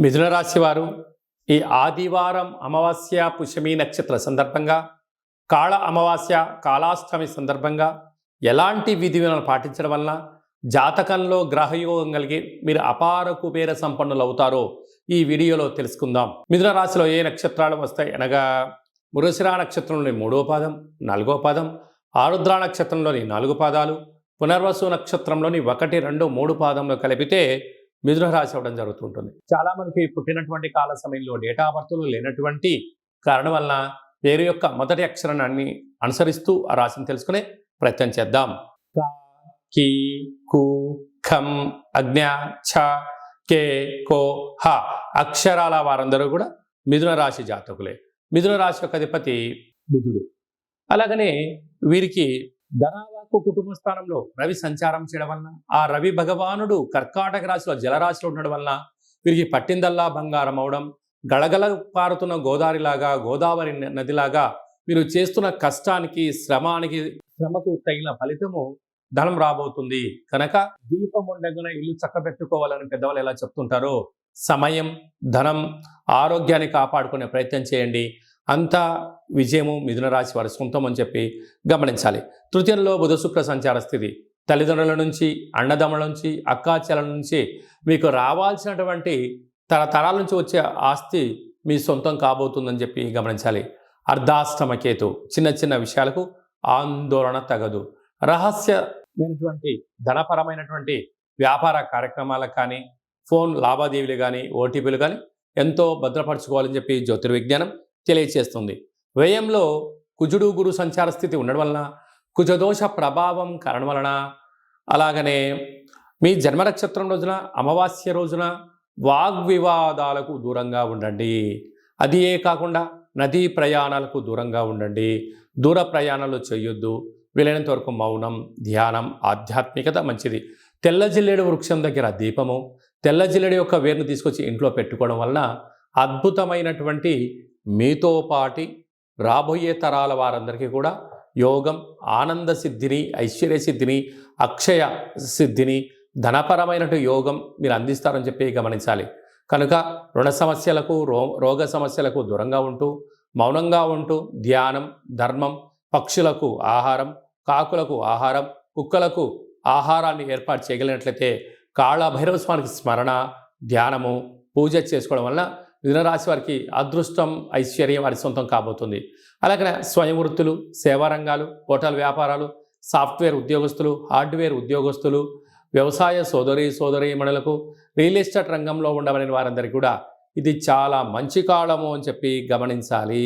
మిథున రాశి వారు ఈ ఆదివారం అమావాస్య పుష్యమి నక్షత్ర సందర్భంగా కాళ అమావాస్య కాళాష్టమి సందర్భంగా ఎలాంటి విధి విధానాలు పాటించడం వలన జాతకంలో గ్రహయోగం కలిగి మీరు అపార కుబేర సంపన్నులు అవుతారో ఈ వీడియోలో తెలుసుకుందాం. మిథున రాశిలో ఏ నక్షత్రాలు వస్తాయి అనగా మృగశిర నక్షత్రంలోని 3వ పాదం, 4వ పాదం, ఆరుద్ర నక్షత్రంలోని 4 పాదాలు, పునర్వసు నక్షత్రంలోని 1, 2, 3 పాదంలో కలిపితే మిథున రాశి అవ్వడం జరుగుతుంటుంది. చాలా మందికి పుట్టినటువంటి కాల సమయంలో డేటా బర్త్లు లేనటువంటి కారణం వలన పేరు యొక్క మొదటి అక్షరాన్ని అనుసరిస్తూ ఆ రాశిని తెలుసుకునే ప్రయత్నం చేద్దాం. క, కి, కు, ఖం, అజ్ఞ, ఛ, కే, కో, హ అక్షరాల వారందరూ కూడా మిథున రాశి జాతకులే. మిథున రాశి యొక్క అధిపతి బుధుడు. అలాగనే వీరికి ధనావాకు కుటుంబ స్థానంలో రవి సంచారం చేయడం వలన ఆ రవి భగవానుడు కర్కాటక రాశిలో జలరాశిలో ఉండడం వలన వీరికి పట్టిందల్లా బంగారం అవడం, గళగల పారుతున్న గోదావరి నదిలాగా మీరు చేస్తున్న కష్టానికి శ్రమకు తగిన ఫలితము ధనం రాబోతుంది. కనుక దీపం ఉండగాన ఇల్లు చక్కబెట్టుకోవాలని పెద్దవాళ్ళు ఎలా చెప్తుంటారో సమయం, ధనం, ఆరోగ్యాన్ని కాపాడుకునే ప్రయత్నం చేయండి. అంతా విజయము మిథున రాశి వారి సొంతం అని చెప్పి గమనించాలి. తృతీయంలో బుధ శుక్ర సంచార స్థితి తల్లిదండ్రుల నుంచి, అన్నదమ్ముల నుంచి, అక్కాచెల నుంచి మీకు రావాల్సినటువంటి తరతరాల నుంచి వచ్చే ఆస్తి మీ సొంతం కాబోతుందని చెప్పి గమనించాలి. అర్ధాష్టమ కేతు చిన్న చిన్న విషయాలకు ఆందోళన తగదు. రహస్యమైనటువంటి ధనపరమైనటువంటి వ్యాపార కార్యక్రమాలకు కానీ, ఫోన్ లావాదేవీలు కానీ, ఓటీపీలు కానీ ఎంతో భద్రపరచుకోవాలని చెప్పి జ్యోతిర్విజ్ఞానం తెలియచేస్తుంది. వ్యయంలో కుజుడు గురు సంచార స్థితి ఉండడం వలన, కుజదోష ప్రభావం కారణం వలన, అలాగనే మీ జన్మ నక్షత్రం రోజున అమావాస్య రోజున వాగ్వివాదాలకు దూరంగా ఉండండి. అది ఏ కాకుండా నదీ ప్రయాణాలకు దూరంగా ఉండండి. దూర ప్రయాణాలు చేయొద్దు. వీలైనంత వరకు మౌనం, ధ్యానం, ఆధ్యాత్మికత మంచిది. తెల్ల జిల్లేడు వృక్షం దగ్గర దీపము, తెల్ల జిల్లేడు యొక్క వేరును తీసుకొచ్చి ఇంట్లో పెట్టుకోవడం వలన అద్భుతమైనటువంటి మీతో పాటి రాబోయే తరాల వారందరికీ కూడా యోగం, ఆనంద సిద్ధిని, ఐశ్వర్య సిద్ధిని, అక్షయ సిద్ధిని, ధనపరమైనటువంటి యోగం మీరు అందిస్తారని చెప్పి గమనించాలి. కనుక రుణ సమస్యలకు, రోగ సమస్యలకు దూరంగా ఉంటూ, మౌనంగా ఉంటూ ధ్యానం, ధర్మం, పక్షులకు ఆహారం, కాకులకు ఆహారం, కుక్కలకు ఆహారాన్ని ఏర్పాటు చేయగలిగినట్లయితే కాళభైరవ స్వామికి స్మరణ, ధ్యానము, పూజ చేసుకోవడం వలన మిథున రాశి వారికి అదృష్టం, ఐశ్వర్యం వారి సొంతం కాబోతుంది. అలాగే స్వయం వృత్తులు, సేవా రంగాలు, హోటల్ వ్యాపారాలు, సాఫ్ట్వేర్ ఉద్యోగస్తులు, హార్డ్వేర్ ఉద్యోగస్తులు, వ్యవసాయ సోదరీమణులకు, రియల్ ఎస్టేట్ రంగంలో ఉండవలసిన వారందరికీ కూడా ఇది చాలా మంచి కాలము అని చెప్పి గమనించాలి.